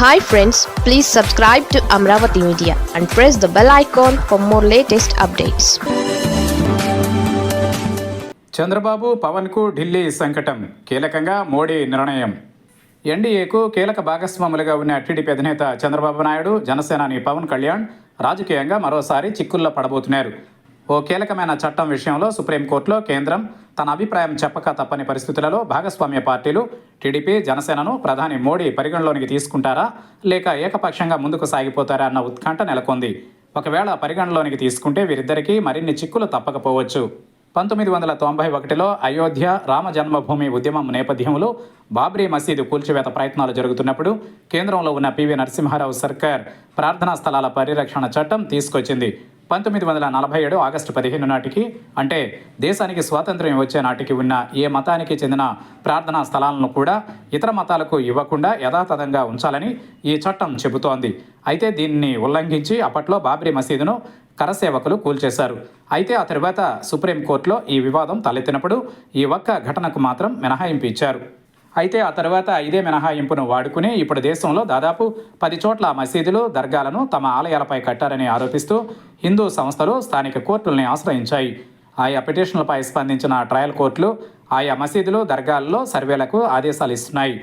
Hi friends, please subscribe to Amravati Media and press the bell icon for more latest updates. Chandrababu పవన్కు Delhi సంకటం, కీలకంగా మోడీ నిర్ణయం. ఎన్డీఏకు కీలక భాగస్వాములుగా ఉన్న TDP అధినేత చంద్రబాబు నాయుడు, జనసేనాని పవన్ కళ్యాణ్ రాజకీయంగా మరోసారి చిక్కుల్లో పడబోతున్నారు. ఓ కీలకమైన చట్టం విషయంలో సుప్రీంకోర్టులో కేంద్రం తన అభిప్రాయం చెప్పక తప్పని పరిస్థితులలో భాగస్వామ్య పార్టీలు టీడీపీ, జనసేనను ప్రధాని మోడీ పరిగణలోనికి తీసుకుంటారా లేక ఏకపక్షంగా ముందుకు సాగిపోతారా అన్న ఉత్కంఠ నెలకొంది. ఒకవేళ పరిగణలోనికి తీసుకుంటే వీరిద్దరికీ మరిన్ని చిక్కులు తప్పకపోవచ్చు. 1991లో అయోధ్య రామ జన్మభూమి ఉద్యమం నేపథ్యంలో బాబ్రీ మసీదు కూల్చివేత ప్రయత్నాలు జరుగుతున్నప్పుడు కేంద్రంలో ఉన్న పివి నరసింహారావు సర్కార్ ప్రార్థనా స్థలాల పరిరక్షణ చట్టం తీసుకొచ్చింది. 1947 ఆగస్టు 15 నాటికి, అంటే దేశానికి స్వాతంత్ర్యం వచ్చే నాటికి ఉన్న ఏ మతానికి చెందిన ప్రార్థనా స్థలాలను కూడా ఇతర మతాలకు ఇవ్వకుండా యథాతథంగా ఉంచాలని ఈ చట్టం చెబుతోంది. అయితే దీన్ని ఉల్లంఘించి అప్పట్లో బాబ్రీ మసీదును కరసేవకులు కూల్చేశారు. అయితే ఆ తర్వాత సుప్రీంకోర్టులో ఈ వివాదం తలెత్తినప్పుడు ఈ ఒక్క ఘటనకు మాత్రం మినహాయింపు ఇచ్చారు. అయితే ఆ తర్వాత ఇదే మినహాయింపును వాడుకుని ఇప్పుడు దేశంలో దాదాపు 10 చోట్ల మసీదులు, దర్గాలను తమ ఆలయాలపై కట్టారని ఆరోపిస్తూ హిందూ సంస్థలు స్థానిక కోర్టుల్ని ఆశ్రయించాయి. ఆయా పిటిషన్లపై స్పందించిన ట్రయల్ కోర్టులు ఆయా మసీదులు, దర్గాల్లో సర్వేలకు ఆదేశాలు ఇస్తున్నాయి.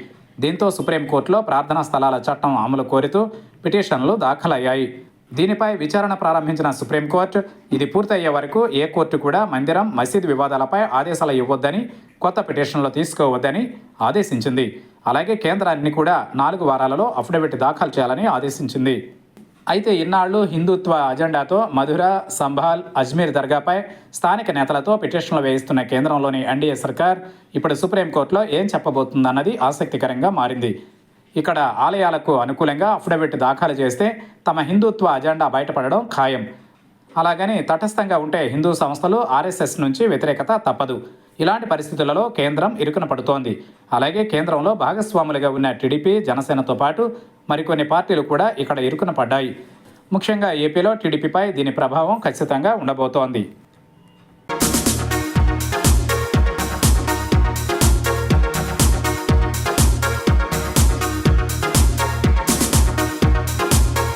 దీంతో సుప్రీంకోర్టులో ప్రార్థనా స్థలాల చట్టం అమలు కోరుతూ పిటిషన్లు దాఖలయ్యాయి. దీనిపై విచారణ ప్రారంభించిన సుప్రీంకోర్టు ఇది పూర్తయ్యే వరకు ఏ కోర్టు కూడా మందిరం, మసీదు వివాదాలపై ఆదేశాలు ఇవ్వొద్దని, కొత్త పిటిషన్లు తీసుకోవద్దని ఆదేశించింది. అలాగే కేంద్రాన్ని కూడా 4 వారాలలో అఫిడవిట్ దాఖలు చేయాలని ఆదేశించింది. అయితే ఇన్నాళ్లు హిందుత్వ అజెండాతో మధుర, సంభాల్, అజ్మీర్ దర్గాపై స్థానిక నేతలతో పిటిషన్లు వేయిస్తున్న కేంద్రంలోని ఎన్డీఏ సర్కార్ ఇప్పుడు సుప్రీంకోర్టులో ఏం చెప్పబోతుందన్నది ఆసక్తికరంగా మారింది. ఇక్కడ ఆలయాలకు అనుకూలంగా అఫిడవిట్ దాఖలు చేస్తే తమ హిందుత్వ అజెండా బయటపడడం ఖాయం. అలాగని తటస్థంగా ఉంటే హిందూ సంస్థలు, ఆర్ఎస్ఎస్ నుంచి వ్యతిరేకత తప్పదు. ఇలాంటి పరిస్థితులలో కేంద్రం ఇరుకున పడుతోంది. అలాగే కేంద్రంలో భాగస్వాములుగా ఉన్న టీడీపీ, జనసేనతో పాటు మరికొన్ని పార్టీలు కూడా ఇక్కడ ఇరుకున పడ్డాయి. ముఖ్యంగా ఏపీలో టీడీపీపై దీని ప్రభావం ఖచ్చితంగా ఉండబోతోంది.